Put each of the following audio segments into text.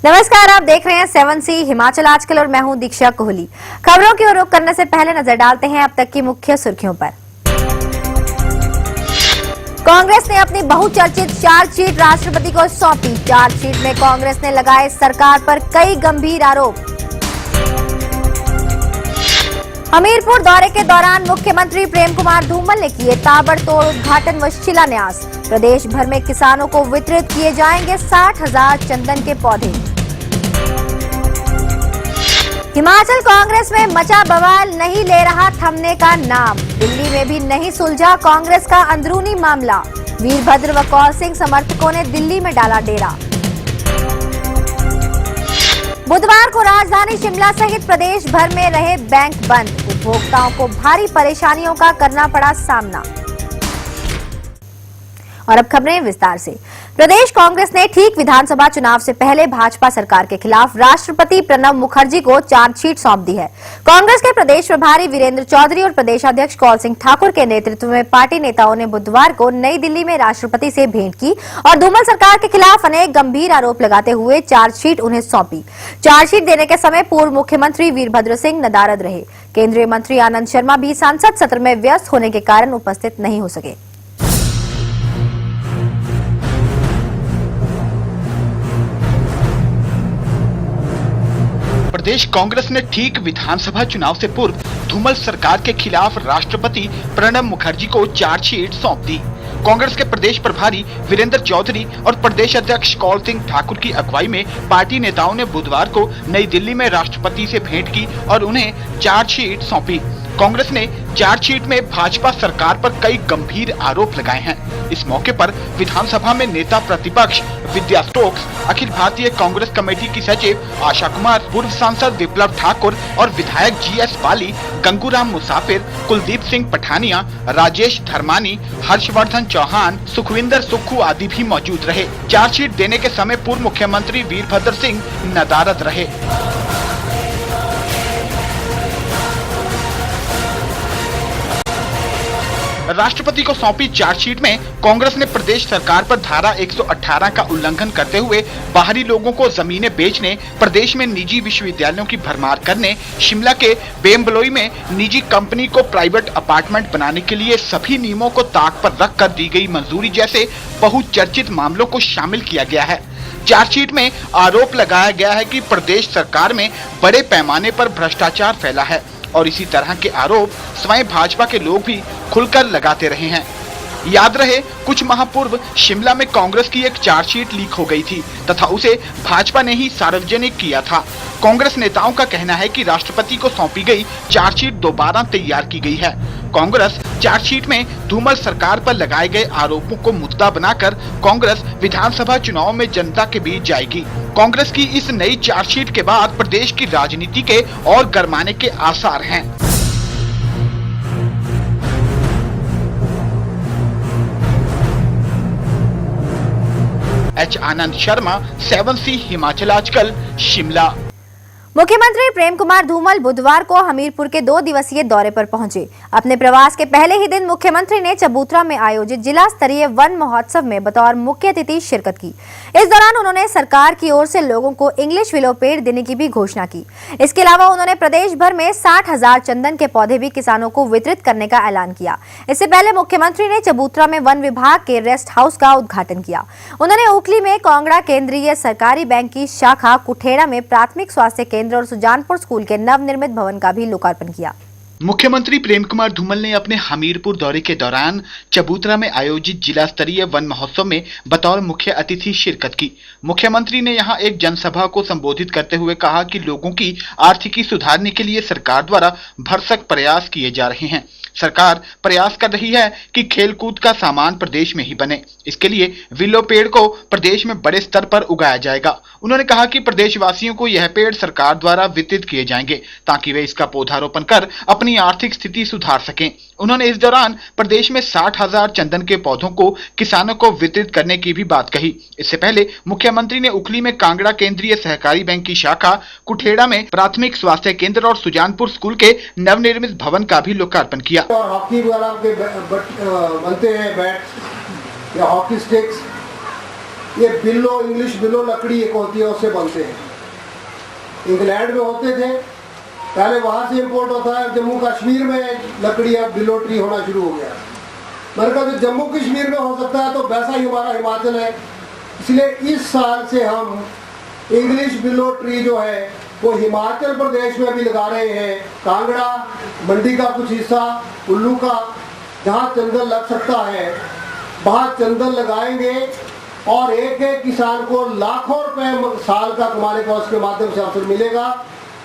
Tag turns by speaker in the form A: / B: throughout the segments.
A: नमस्कार, आप देख रहे हैं 7C हिमाचल आजकल और मैं हूं दीक्षा कोहली। खबरों की ओर रुख करने से पहले नजर डालते हैं अब तक की मुख्य सुर्खियों पर। कांग्रेस ने अपनी बहुचर्चित चार्जशीट राष्ट्रपति को सौंपी। चार्जशीट में कांग्रेस ने लगाए सरकार पर कई गंभीर आरोप। हमीरपुर दौरे के दौरान मुख्यमंत्री प्रेम कुमार धूमल ने किए ताबड़तोड़ उद्घाटन व शिलान्यास। प्रदेश भर में किसानों को वितरित किए जाएंगे 60,000 चंदन के पौधे। हिमाचल कांग्रेस में मचा बवाल, नहीं ले रहा थमने का नाम। दिल्ली में भी नहीं सुलझा कांग्रेस का अंदरूनी मामला। वीरभद्र व कौल सिंह समर्थकों ने दिल्ली में डाला डेरा। बुधवार को राजधानी शिमला सहित प्रदेश भर में रहे बैंक बंद। उपभोक्ताओं को भारी परेशानियों का करना पड़ा सामना। और अब खबरें विस्तार से। प्रदेश कांग्रेस ने ठीक विधानसभा चुनाव से पहले भाजपा सरकार के खिलाफ राष्ट्रपति प्रणब मुखर्जी को चार्जशीट सौंप दी है। कांग्रेस के प्रदेश प्रभारी वीरेंद्र चौधरी और प्रदेशाध्यक्ष कौल सिंह ठाकुर के नेतृत्व में पार्टी नेताओं ने बुधवार को नई दिल्ली में राष्ट्रपति से भेंट की और धूमल सरकार के खिलाफ अनेक गंभीर आरोप लगाते हुए चार्जशीट उन्हें सौंपी। चार्जशीट देने के समय पूर्व मुख्यमंत्री वीरभद्र सिंह नदारद रहे। केंद्रीय मंत्री आनंद शर्मा भी संसद सत्र में व्यस्त होने के कारण उपस्थित नहीं हो सके।
B: प्रदेश कांग्रेस ने ठीक विधानसभा चुनाव से पूर्व धूमल सरकार के खिलाफ राष्ट्रपति प्रणब मुखर्जी को चार्जशीट सौंप दी। कांग्रेस के प्रदेश प्रभारी वीरेंद्र चौधरी और प्रदेश अध्यक्ष कौल सिंह ठाकुर की अगुवाई में पार्टी नेताओं ने बुधवार को नई दिल्ली में राष्ट्रपति से भेंट की और उन्हें चार्जशीट सौंपी। कांग्रेस ने चार्जशीट में भाजपा सरकार पर कई गंभीर आरोप लगाए हैं। इस मौके पर विधानसभा में नेता प्रतिपक्ष विद्या स्टोक्स, अखिल भारतीय कांग्रेस कमेटी की सचिव आशा कुमार, पूर्व सांसद विप्लव ठाकुर और विधायक जीएस बाली, गंगूराम मुसाफिर, कुलदीप सिंह पठानिया, राजेश धर्मानी, हर्षवर्धन चौहान, सुखविंदर सुक्खू आदि भी मौजूद रहे। चार्जशीट देने के समय पूर्व मुख्यमंत्री वीरभद्र सिंह नदारद रहे। राष्ट्रपति को सौंपी चार्जशीट में कांग्रेस ने प्रदेश सरकार पर धारा 118 का उल्लंघन करते हुए बाहरी लोगों को जमीनें बेचने, प्रदेश में निजी विश्वविद्यालयों की भरमार करने, शिमला के बेम्बलोई में निजी कंपनी को प्राइवेट अपार्टमेंट बनाने के लिए सभी नियमों को ताक पर रख कर दी गई मंजूरी जैसे बहुचर्चित मामलों को शामिल किया गया है। चार्जशीट में आरोप लगाया गया है कि प्रदेश सरकार में बड़े पैमाने पर भ्रष्टाचार फैला है और इसी तरह के आरोप स्वयं भाजपा के लोग भी खुलकर लगाते रहे हैं। याद रहे, कुछ माह पूर्व शिमला में कांग्रेस की एक चार्जशीट लीक हो गई थी तथा उसे भाजपा ने ही सार्वजनिक किया था। कांग्रेस नेताओं का कहना है कि राष्ट्रपति को सौंपी गई चार्जशीट दोबारा तैयार की गई है। कांग्रेस चार्जशीट में धूमल सरकार पर लगाए गए आरोपों को मुद्दा बनाकर कांग्रेस विधानसभा चुनाव में जनता के बीच जाएगी। कांग्रेस की इस नई चार्जशीट के बाद प्रदेश की राजनीति के और गरमाने के आसार हैं। एच आनंद शर्मा, 7C हिमाचल आजकल, शिमला।
A: मुख्यमंत्री प्रेम कुमार धूमल बुधवार को हमीरपुर के 2 दिवसीय दौरे पर पहुंचे। अपने प्रवास के पहले ही दिन मुख्यमंत्री ने चबूतरा में आयोजित जिला स्तरीय वन महोत्सव में बतौर मुख्य अतिथि शिरकत की। इस दौरान उन्होंने सरकार की ओर से लोगों को इंग्लिश विलो पेड़ देने की भी घोषणा की। इसके अलावा उन्होंने प्रदेश भर में 60,000 चंदन के पौधे भी किसानों को वितरित करने का ऐलान किया। इससे पहले मुख्यमंत्री ने चबूतरा में वन विभाग के रेस्ट हाउस का उद्घाटन किया। उन्होंने ओखली में कांगड़ा केंद्रीय सरकारी बैंक की शाखा, कुठेड़ा में प्राथमिक स्वास्थ्य केंद्र और सुजानपुर स्कूल के नवनिर्मित भवन का भी लोकार्पण किया।
B: मुख्यमंत्री प्रेम कुमार धूमल ने अपने हमीरपुर दौरे के दौरान चबूतरा में आयोजित जिला स्तरीय वन महोत्सव में बतौर मुख्य अतिथि शिरकत की। मुख्यमंत्री ने यहां एक जनसभा को संबोधित करते हुए कहा कि लोगों की आर्थिकी सुधारने के लिए सरकार द्वारा भरसक प्रयास किए जा रहे हैं। सरकार प्रयास कर रही है कि खेलकूद का सामान प्रदेश में ही बने। इसके लिए विलो पेड़ को प्रदेश में बड़े स्तर पर उगाया जाएगा। उन्होंने कहा कि प्रदेशवासियों को यह पेड़ सरकार द्वारा वितरित किए जाएंगे ताकि वे इसका पौधारोपण कर अपनी आर्थिक स्थिति सुधार सकें। उन्होंने इस दौरान प्रदेश में 60,000 चंदन के पौधों को किसानों को वितरित करने की भी बात कही। इससे पहले मुख्यमंत्री ने उखली में कांगड़ा केंद्रीय सहकारी बैंक की शाखा, कुठेड़ा में प्राथमिक स्वास्थ्य केंद्र और सुजानपुर स्कूल के नवनिर्मित भवन का भी लोकार्पण किया।
C: और हॉकी वाला के बनते हैं बैट या हॉकी स्टिक्स, ये बिल्लो, इंग्लिश बिल्लो लकड़ी एक होती है, उससे बनते हैं। इंग्लैंड में होते थे, पहले वहाँ से इम्पोर्ट होता है। जम्मू कश्मीर में लकड़ी अब बिल्लो ट्री होना शुरू हो गया। मैंने कहा जो जम्मू कश्मीर में हो सकता है तो वैसा ही हमारा हिमाचल है, इसलिए इस साल से हम इंग्लिश बिल्लो ट्री जो है वो हिमाचल प्रदेश में भी लगा रहे हैं। कांगड़ा मंडी का कुछ हिस्सा, कुल्लू का, जहाँ चंदन लग सकता है वहाँ चंदन लगाएंगे और एक एक किसान को लाखों रुपए साल का कमाने का उसके माध्यम से अवसर मिलेगा।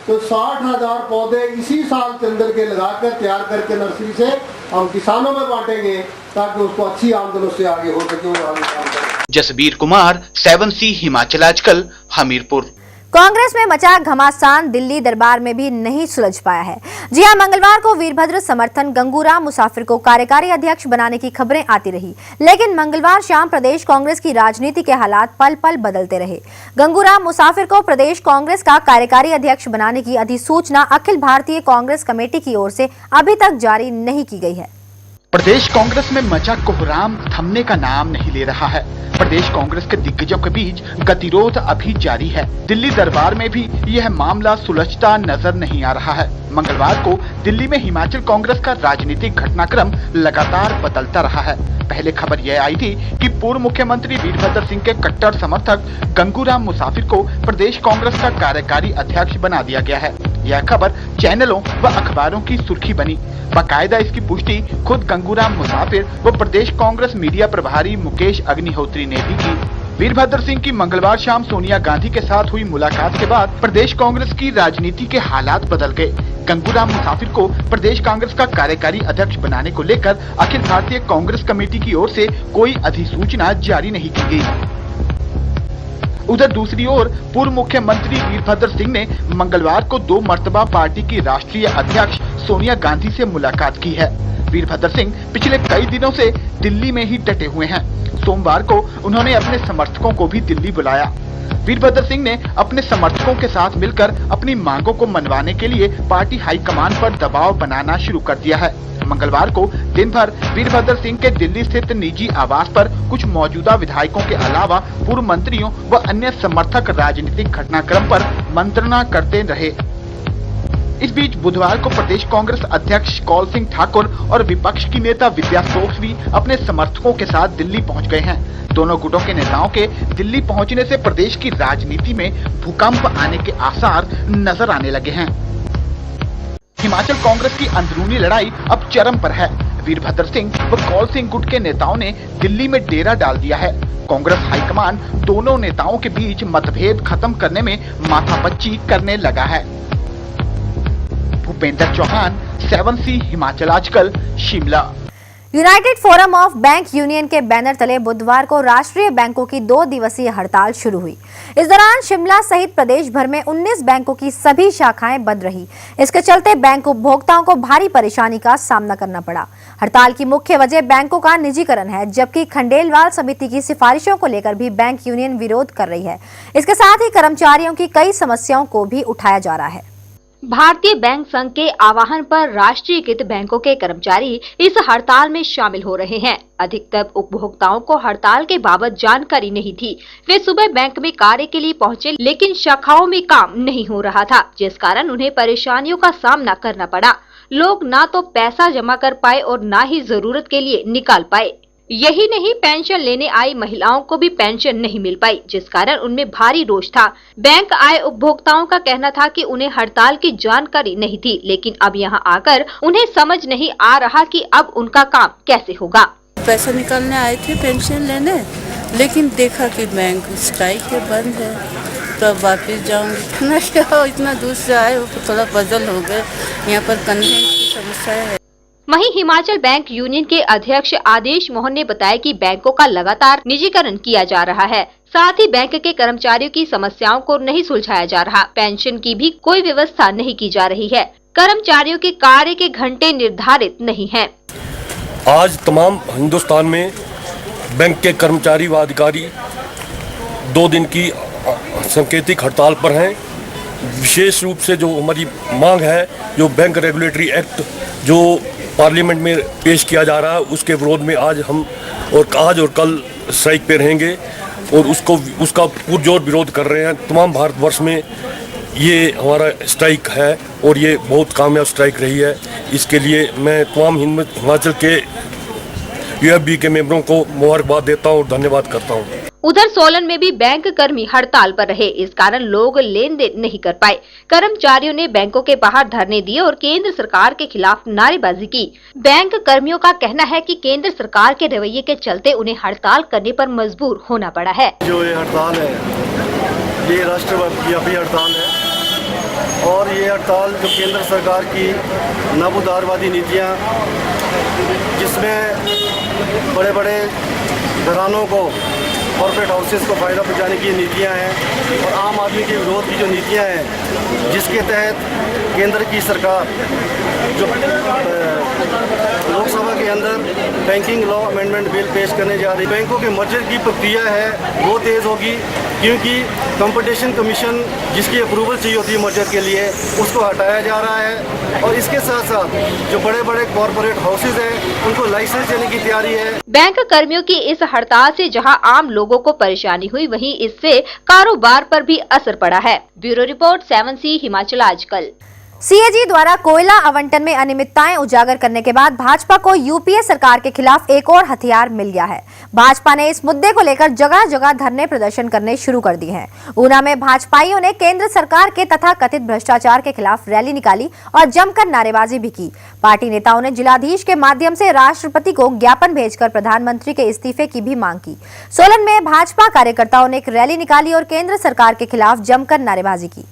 C: तो 60,000 पौधे इसी साल चंदन के लगाकर तैयार करके नर्सरी से हम किसानों में बांटेंगे ताकि उसको अच्छी आमदन उससे आगे हो सके। वो आगे काम करें।
B: जसबीर कुमार, 7C हिमाचल आजकल, हमीरपुर।
A: कांग्रेस में मचा घमासान दिल्ली दरबार में भी नहीं सुलझ पाया है। जी हां, मंगलवार को वीरभद्र समर्थन गंगूराम मुसाफिर को कार्यकारी अध्यक्ष बनाने की खबरें आती रही, लेकिन मंगलवार शाम प्रदेश कांग्रेस की राजनीति के हालात पल पल बदलते रहे। गंगूराम मुसाफिर को प्रदेश कांग्रेस का कार्यकारी अध्यक्ष बनाने की अधिसूचना अखिल भारतीय कांग्रेस कमेटी की ओर से अभी तक जारी नहीं की गई है।
B: प्रदेश कांग्रेस में मचा कोहराम थमने का नाम नहीं ले रहा है। प्रदेश कांग्रेस के दिग्गजों के बीच गतिरोध अभी जारी है। दिल्ली दरबार में भी यह मामला सुलझता नजर नहीं आ रहा है। मंगलवार को दिल्ली में हिमाचल कांग्रेस का राजनीतिक घटनाक्रम लगातार बदलता रहा है। पहले खबर यह आई थी कि पूर्व मुख्यमंत्री वीरभद्र सिंह के कट्टर समर्थक गंगूराम मुसाफिर को प्रदेश कांग्रेस का कार्यकारी अध्यक्ष बना दिया गया है। यह खबर चैनलों व अखबारों की सुर्खी बनी। बाकायदा इसकी पुष्टि खुद गंगूराम मुसाफिर व प्रदेश कांग्रेस मीडिया प्रभारी मुकेश अग्निहोत्री ने भी की। वीरभद्र सिंह की मंगलवार शाम सोनिया गांधी के साथ हुई मुलाकात के बाद प्रदेश कांग्रेस की राजनीति के हालात बदल गए। गंगूराम मुसाफिर को प्रदेश कांग्रेस का कार्यकारी अध्यक्ष बनाने को लेकर अखिल भारतीय कांग्रेस कमेटी की ओर से कोई अधिसूचना जारी नहीं की गई। उधर दूसरी ओर पूर्व मुख्यमंत्री वीरभद्र सिंह ने मंगलवार को 2 मर्तबा पार्टी की राष्ट्रीय अध्यक्ष सोनिया गांधी से मुलाकात की है। वीरभद्र सिंह पिछले कई दिनों से दिल्ली में ही डटे हुए हैं। सोमवार को उन्होंने अपने समर्थकों को भी दिल्ली बुलाया। वीरभद्र सिंह ने अपने समर्थकों के साथ मिलकर अपनी मांगों को मनवाने के लिए पार्टी हाईकमान पर दबाव बनाना शुरू कर दिया है। मंगलवार को दिन भर वीरभद्र सिंह के दिल्ली स्थित निजी आवास पर कुछ मौजूदा विधायकों के अलावा पूर्व मंत्रियों व अन्य समर्थक राजनीतिक घटनाक्रम पर मंत्रणा करते रहे। इस बीच बुधवार को प्रदेश कांग्रेस अध्यक्ष कौल सिंह ठाकुर और विपक्ष की नेता विद्या सोक्स भी अपने समर्थकों के साथ दिल्ली पहुंच गए हैं। दोनों गुटों के नेताओं के दिल्ली पहुंचने से प्रदेश की राजनीति में भूकंप आने के आसार नजर आने लगे हैं। हिमाचल कांग्रेस की अंदरूनी लड़ाई अब चरम पर है। वीरभद्र सिंह व कौल सिंह गुट के नेताओं ने दिल्ली में डेरा डाल दिया है। कांग्रेस हाईकमान दोनों नेताओं के बीच मतभेद खत्म करने में माथापच्ची करने लगा है। भूपेंद्र चौहान, 7C हिमाचल आजकल, Shimla.
A: United forum of bank union के बैनर तले बुधवार को राष्ट्रीय बैंकों की 2 दिवसीय हड़ताल शुरू हुई। इस दौरान शिमला सहित प्रदेश भर में 19 बैंकों की सभी शाखाएं बंद रही। इसके चलते बैंक उपभोक्ताओं को भारी परेशानी का सामना करना पड़ा। हड़ताल की मुख्य वजह बैंकों का निजीकरण है, जबकि खंडेलवाल समिति की सिफारिशों को लेकर भी बैंक यूनियन विरोध कर रही है। इसके साथ ही कर्मचारियों की कई समस्याओं को भी उठाया जा रहा है।
D: भारतीय बैंक संघ के आह्वान पर राष्ट्रीयकृत बैंकों के कर्मचारी इस हड़ताल में शामिल हो रहे हैं। अधिकतर उपभोक्ताओं को हड़ताल के बाबत जानकारी नहीं थी। वे सुबह बैंक में कार्य के लिए पहुंचे, लेकिन शाखाओं में काम नहीं हो रहा था, जिस कारण उन्हें परेशानियों का सामना करना पड़ा। लोग ना तो पैसा जमा कर पाए और ना ही जरूरत के लिए निकाल पाए। यही नहीं, पेंशन लेने आई महिलाओं को भी पेंशन नहीं मिल पाई, जिस कारण उनमें भारी रोष था। बैंक आए उपभोक्ताओं का कहना था कि उन्हें हड़ताल की जानकारी नहीं थी, लेकिन अब यहां आकर उन्हें समझ नहीं आ रहा कि अब उनका काम कैसे होगा।
E: पैसा निकालने आए थे पेंशन लेने, लेकिन देखा कि बैंक स्ट्राइक है, बंद है, तो अब वापिस जाऊंगी। इतना दूर से आए हो तो थोड़ा पजल हो गए। यहाँ पर कन्वेंस की समस्या है।
D: वहीं हिमाचल बैंक यूनियन के अध्यक्ष आदेश मोहन ने बताया कि बैंकों का लगातार निजीकरण किया जा रहा है। साथ ही बैंक के कर्मचारियों की समस्याओं को नहीं सुलझाया जा रहा। पेंशन की भी कोई व्यवस्था नहीं की जा रही है। कर्मचारियों के कार्य के घंटे निर्धारित नहीं हैं।
F: आज तमाम हिंदुस्तान में बैंक के कर्मचारी व अधिकारी 2 दिन की सांकेतिक हड़ताल पर हैं। विशेष रूप से जो हमारी मांग है, जो बैंक रेगुलेटरी एक्ट जो पार्लियामेंट में पेश किया जा रहा है, उसके विरोध में आज और कल स्ट्राइक पे रहेंगे। और उसका पुरजोर विरोध कर रहे हैं। तमाम भारतवर्ष में ये हमारा स्ट्राइक है और ये बहुत कामयाब स्ट्राइक रही है। इसके लिए मैं तमाम हिमाचल के यूएफबी के मेंबरों को मुबारकबाद देता हूँ और धन्यवाद करता हूँ।
D: उधर सोलन में भी बैंक कर्मी हड़ताल पर रहे, इस कारण लोग लेन देन नहीं कर पाए। कर्मचारियों ने बैंकों के बाहर धरने दिए और केंद्र सरकार के खिलाफ नारेबाजी की। बैंक कर्मियों का कहना है कि केंद्र सरकार के रवैये के चलते उन्हें हड़ताल करने पर मजबूर होना पड़ा है।
G: जो ये हड़ताल है, ये राष्ट्रव्यापी हड़ताल है और ये हड़ताल जो केंद्र सरकार की नवउदारवादी नीतियाँ, जिसमें बड़े बड़े घरानों को, कॉर्पोरेट हाउसेस को फायदा पहुंचाने की नीतियां हैं और आम आदमी के विरोध की जो नीतियां हैं, जिसके तहत केंद्र की सरकार जो लोकसभा के अंदर बैंकिंग लॉ अमेंडमेंट बिल पेश करने जा रही है। बैंकों के मर्जर की प्रक्रिया है वो तेज़ होगी, क्योंकि कंपटीशन कमीशन जिसकी अप्रूवल चाहिए होती है मर्जर के लिए, उसको हटाया जा रहा है और इसके साथ साथ जो बड़े बड़े कॉर्पोरेट हाउसेज हैं उनको लाइसेंस देने की तैयारी है।
D: बैंक कर्मियों की इस हड़ताल से जहां आम लोगों को परेशानी हुई, वहीं इससे कारोबार पर भी असर पड़ा है। ब्यूरो रिपोर्ट 7C हिमाचल आजकल।
A: सीएजी द्वारा कोयला आवंटन में अनियमितताएं उजागर करने के बाद भाजपा को यूपीए सरकार के खिलाफ एक और हथियार मिल गया है। भाजपा ने इस मुद्दे को लेकर जगह जगह धरने प्रदर्शन करने शुरू कर दिए हैं। ऊना में भाजपाइयों ने केंद्र सरकार के तथा कथित भ्रष्टाचार के खिलाफ रैली निकाली और जमकर नारेबाजी भी की। पार्टी नेताओं ने जिलाधीश के माध्यम से राष्ट्रपति को ज्ञापन भेजकर प्रधानमंत्री के इस्तीफे की भी मांग की। सोलन में भाजपा कार्यकर्ताओं ने एक रैली निकाली और केंद्र सरकार के खिलाफ जमकर नारेबाजी की।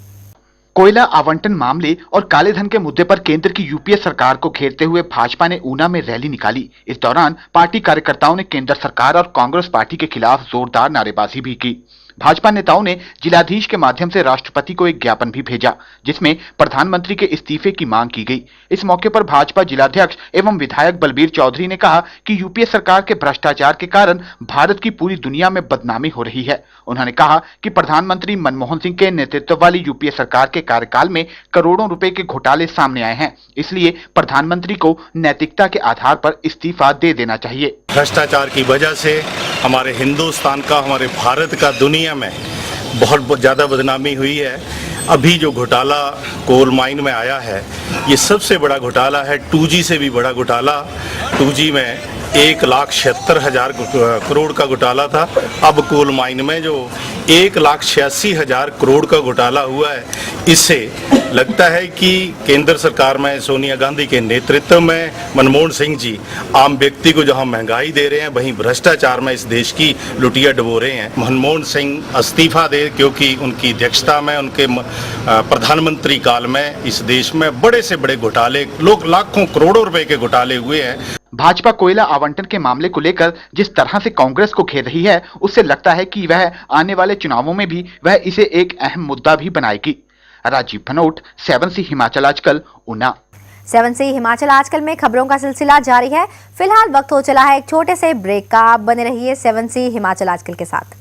B: कोयला आवंटन मामले और काले धन के मुद्दे पर केंद्र की यूपीए सरकार को घेरते हुए भाजपा ने ऊना में रैली निकाली। इस दौरान पार्टी कार्यकर्ताओं ने केंद्र सरकार और कांग्रेस पार्टी के खिलाफ जोरदार नारेबाजी भी की। भाजपा नेताओं ने जिलाधीश के माध्यम से राष्ट्रपति को एक ज्ञापन भी भेजा, जिसमें प्रधानमंत्री के इस्तीफे की मांग की गई। इस मौके पर भाजपा जिलाध्यक्ष एवं विधायक बलबीर चौधरी ने कहा कि यूपीए सरकार के भ्रष्टाचार के कारण भारत की पूरी दुनिया में बदनामी हो रही है। उन्होंने कहा कि प्रधानमंत्री मनमोहन सिंह के नेतृत्व वाली यूपीए सरकार के कार्यकाल में करोड़ों रुपए के घोटाले सामने आए हैं, इसलिए प्रधानमंत्री को नैतिकता के आधार पर इस्तीफा दे देना चाहिए।
H: भ्रष्टाचार की वजह से हमारे हिंदुस्तान का, हमारे भारत का दुनिया में बहुत ज़्यादा बदनामी हुई है। अभी जो घोटाला कोल माइन में आया है, ये सबसे बड़ा घोटाला है। 2G से भी बड़ा घोटाला। 2G में 1,76,000 करोड़ का घोटाला था। अब कोल माइन में जो 1,86,000 करोड़ का घोटाला हुआ है, इससे लगता है कि केंद्र सरकार में सोनिया गांधी के नेतृत्व में मनमोहन सिंह जी आम व्यक्ति को जहां महंगाई दे रहे हैं, वहीं भ्रष्टाचार में इस देश की लुटिया डुबो रहे हैं। मनमोहन सिंह इस्तीफा दे, क्योंकि उनकी अध्यक्षता में, उनके प्रधानमंत्री काल में इस देश में बड़े से बड़े घोटाले, लोग लाखों करोड़ों रुपए के घोटाले हुए हैं।
B: भाजपा कोयला आवंटन के मामले को लेकर जिस तरह से कांग्रेस को घेर रही है, उससे लगता है कि वह आने वाले चुनावों में भी वह इसे एक अहम मुद्दा भी बनाएगी। राजीव भनोट, 7C हिमाचल आजकल, ऊना।
A: 7C हिमाचल आजकल में खबरों का सिलसिला जारी है। फिलहाल वक्त हो चला है एक छोटे से ब्रेक का। आप बने रहिए 7C हिमाचल आजकल के साथ।